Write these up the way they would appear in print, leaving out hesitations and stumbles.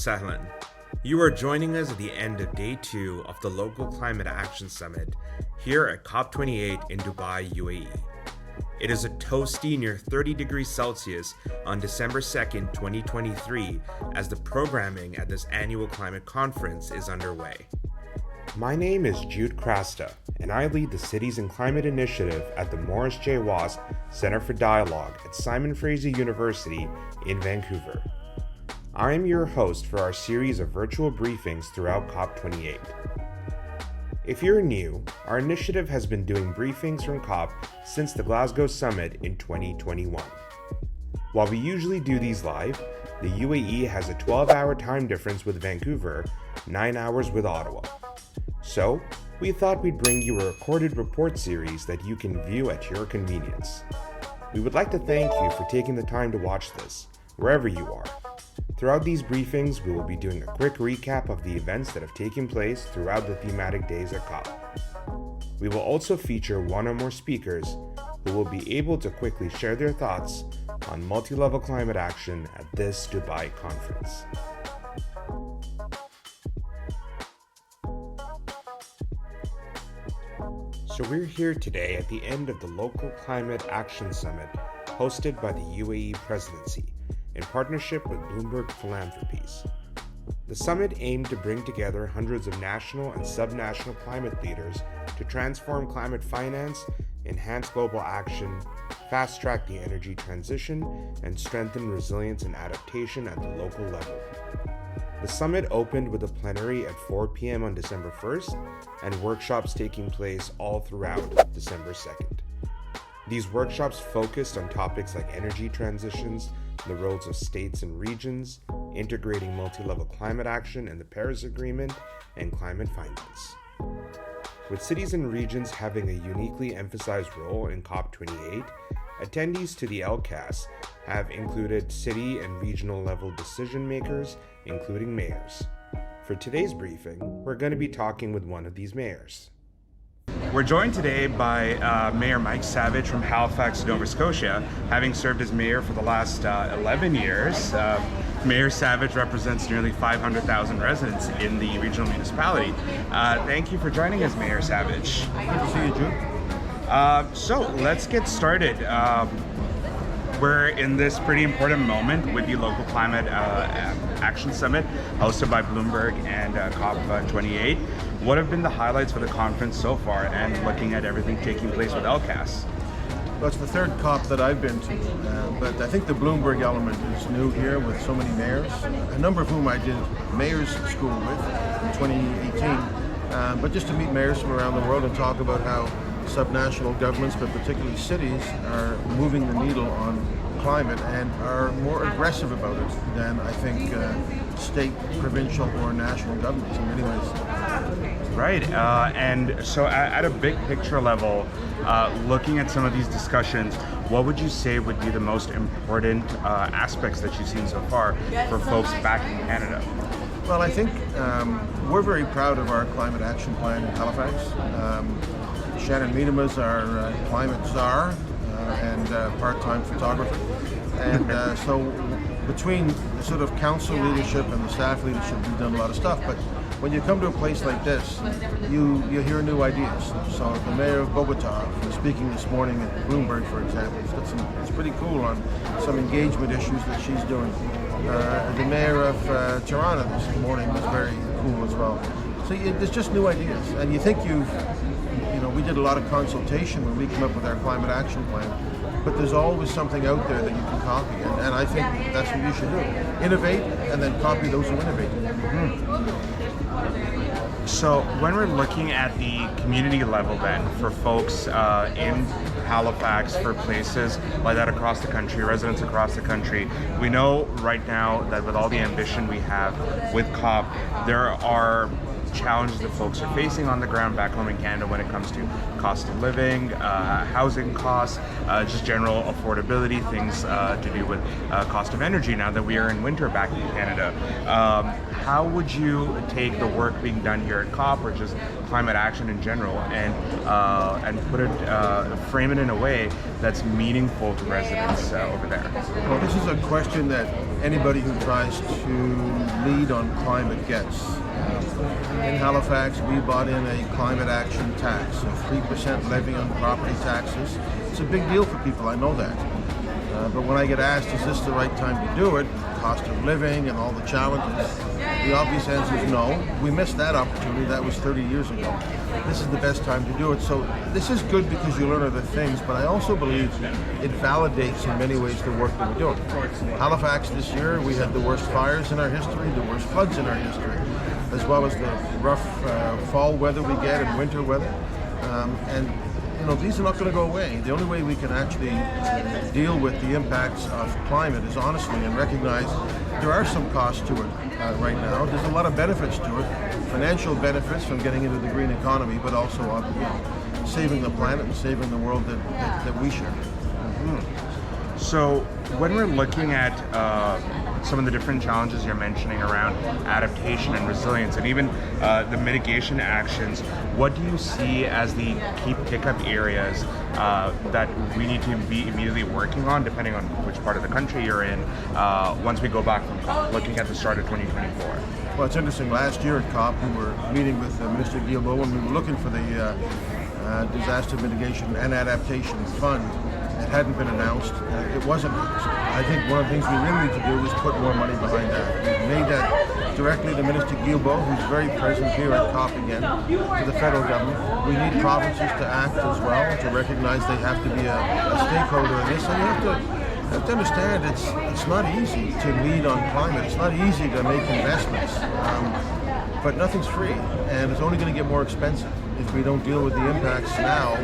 Sahlan. You are joining us at the end of day 2 of the Local Climate Action Summit here at COP28 in Dubai, UAE. It is a toasty near 30 degrees Celsius on December 2nd, 2023, as the programming at this annual climate conference is underway. My name is Jude Crasta, and I lead the Cities and Climate Initiative at the Morris J. Wasp Center for Dialogue at Simon Fraser University in Vancouver. I am your host for our series of virtual briefings throughout COP28. If you're new, our initiative has been doing briefings from COP since the Glasgow Summit in 2021. While we usually do these live, the UAE has a 12-hour time difference with Vancouver, 9 hours with Ottawa. So, we thought we'd bring you a recorded report series that you can view at your convenience. We would like to thank you for taking the time to watch this, wherever you are. Throughout these briefings, we will be doing a quick recap of the events that have taken place throughout the thematic days at COP. We will also feature one or more speakers who will be able to quickly share their thoughts on multi-level climate action at this Dubai conference. So we're here today at the end of the Local Climate Action Summit hosted by the UAE Presidency in partnership with Bloomberg Philanthropies. The summit aimed to bring together hundreds of national and subnational climate leaders to transform climate finance, enhance global action, fast-track the energy transition, and strengthen resilience and adaptation at the local level. The summit opened with a plenary at 4 p.m. on December 1st and workshops taking place all throughout December 2nd. These workshops focused on topics like energy transitions, the roles of states and regions, integrating multi-level climate action and the Paris Agreement, and climate finance. With cities and regions having a uniquely emphasized role in COP28, attendees to the LCAS have included city and regional level decision makers, including mayors. For today's briefing, we're going to be talking with one of these mayors. We're joined today by Mayor Mike Savage from Halifax, Nova Scotia. Having served as mayor for the last 11 years, Mayor Savage represents nearly 500,000 residents in the regional municipality. Thank you for joining us, Mayor Savage. Good to see you, Jude. So let's get started. We're in this pretty important moment with the Local Climate Action Summit hosted by Bloomberg and COP28. What have been the highlights for the conference so far and looking at everything taking place with LCAS? Well, it's the third COP that I've been to, but I think the Bloomberg element is new here with so many mayors, a number of whom I did mayor's school with in 2018, but just to meet mayors from around the world and talk about how subnational governments, but particularly cities, are moving the needle on climate and are more aggressive about it than I think state, provincial, or national governments in many ways. Right, and so at a big picture level, looking at some of these discussions, what would you say would be the most important aspects that you've seen so far for folks back in Canada? Well, I think we're very proud of our climate action plan in Halifax. Shannon Meadham is our climate czar and part-time photographer. And so between the sort of council leadership and the staff leadership, we've done a lot of stuff. But when you come to a place like this, you hear new ideas. So the mayor of Bogota was speaking this morning at Bloomberg, for example. It's pretty cool on some engagement issues that she's doing. The mayor of Tirana this morning was very cool as well. So there's just new ideas. And you think we did a lot of consultation when we came up with our climate action plan, but there's always something out there that you can copy, and I think that's what you should do. Innovate, and then copy those who innovate. Mm-hmm. So when we're looking at the community level then, for folks in Halifax, for places like that across the country, residents across the country, we know right now that with all the ambition we have with COP, there are challenges that folks are facing on the ground back home in Canada when it comes to cost of living, housing costs, just general affordability, things to do with cost of energy now that we are in winter back in Canada. How would you take the work being done here at COP or just climate action in general and put it, frame it in a way that's meaningful to residents over there? Well, this is a question that anybody who tries to lead on climate gets. In Halifax, we bought in a climate action tax, a 3% levy on property taxes. It's a big deal for people, I know that. But when I get asked, is this the right time to do it, cost of living and all the challenges, the obvious answer is no. We missed that opportunity. That was 30 years ago. This is the best time to do it. So this is good because you learn other things, but I also believe it validates in many ways the work that we're doing. Halifax this year, we had the worst fires in our history, the worst floods in our history, as well as the rough fall weather we get and winter weather. And these are not going to go away. The only way we can actually deal with the impacts of climate is honestly and recognize there are some costs to it right now. There's a lot of benefits to it, financial benefits from getting into the green economy, but also saving the planet and saving the world that we share. Mm-hmm. So when we're looking at some of the different challenges you're mentioning around adaptation and resilience and even the mitigation actions, what do you see as the key pickup areas that we need to be immediately working on, depending on which part of the country you're in, once we go back from COP, looking at the start of 2024? Well, it's interesting. Last year at COP, we were meeting with Minister Guilbeault and we were looking for the Disaster Mitigation and Adaptation Fund. It hadn't been announced. It wasn't. I think one of the things we really need to do is put more money behind that. We made that directly to Minister Guilbeault, who's very present here at COP again, to the federal government. We need provinces to act as well, to recognize they have to be a stakeholder in this. And you have to understand it's not easy to lead on climate. It's not easy to make investments. But nothing's free, and it's only going to get more expensive. If we don't deal with the impacts now,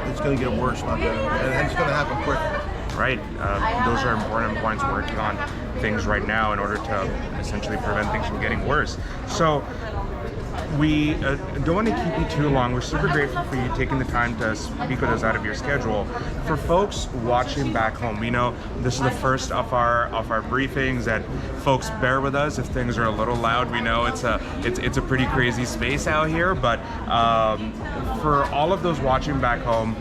it's going to get worse, not better, and it's going to happen quick. Right. Those are important points, working on things right now in order to essentially prevent things from getting worse. So we don't want to keep you too long. We're super grateful for you taking the time to speak with us out of your schedule. For folks watching back home, we know this is the first of our briefings, and folks, bear with us if things are a little loud. We know it's a pretty crazy space out here, but for all of those watching back home,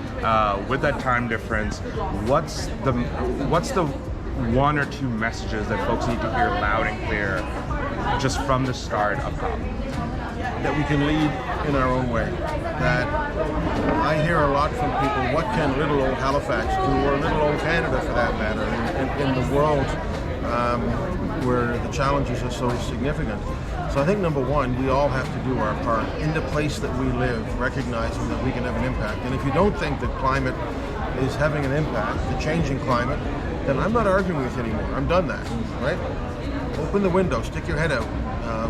with that time difference, what's the one or two messages that folks need to hear loud and clear just from the start of COP? That we can lead in our own way. That I hear a lot from people, what can little old Halifax do, or little old Canada for that matter, in the world where the challenges are so significant. So I think number one, we all have to do our part in the place that we live, recognizing that we can have an impact. And if you don't think that climate is having an impact, the changing climate, then I'm not arguing with you anymore. I'm done that, right? Open the window, stick your head out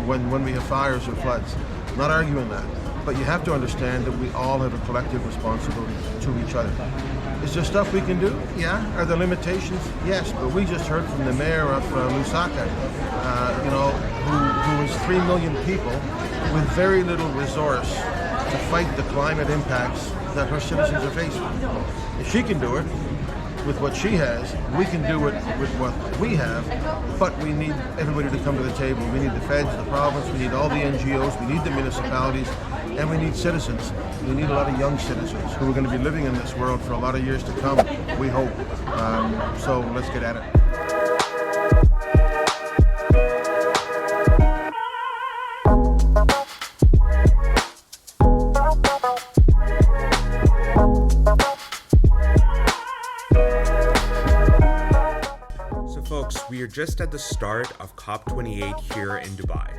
when we have fires or floods. I'm not arguing that. But you have to understand that we all have a collective responsibility to each other. Is there stuff we can do? Yeah. Are there limitations? Yes. But we just heard from the mayor of Lusaka, who is 3 million people with very little resource to fight the climate impacts that her citizens are facing. If she can do it with what she has, we can do it with what we have, but we need everybody to come to the table. We need the feds, the province, we need all the NGOs, we need the municipalities, and we need citizens. We need a lot of young citizens who are going to be living in this world for a lot of years to come, we hope. So let's get at it. We are just at the start of COP28 here in Dubai,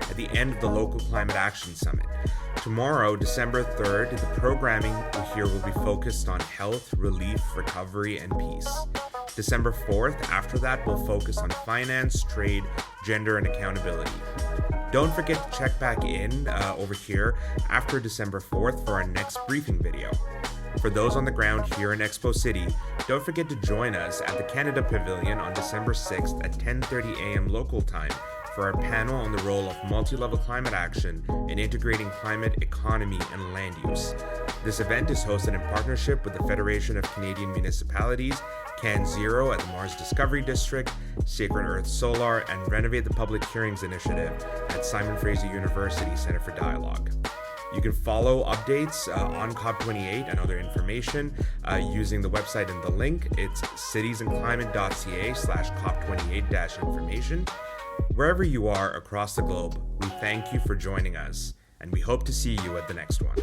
at the end of the Local Climate Action Summit. Tomorrow, December 3rd, the programming here will be focused on health, relief, recovery, and peace. December 4th, after that, will focus on finance, trade, gender, and accountability. Don't forget to check back in over here after December 4th for our next briefing video. For those on the ground here in Expo City, don't forget to join us at the Canada Pavilion on December 6th at 10:30 a.m. local time for our panel on the role of multi-level climate action in integrating climate, economy, and land use. This event is hosted in partnership with the Federation of Canadian Municipalities, Can Zero at the Mars Discovery District, Sacred Earth Solar, and Renovate the Public Hearings Initiative at Simon Fraser University Center for Dialogue. You can follow updates on COP28 and other information using the website and the link. It's citiesandclimate.ca/COP28-information. Wherever you are across the globe, we thank you for joining us, and we hope to see you at the next one.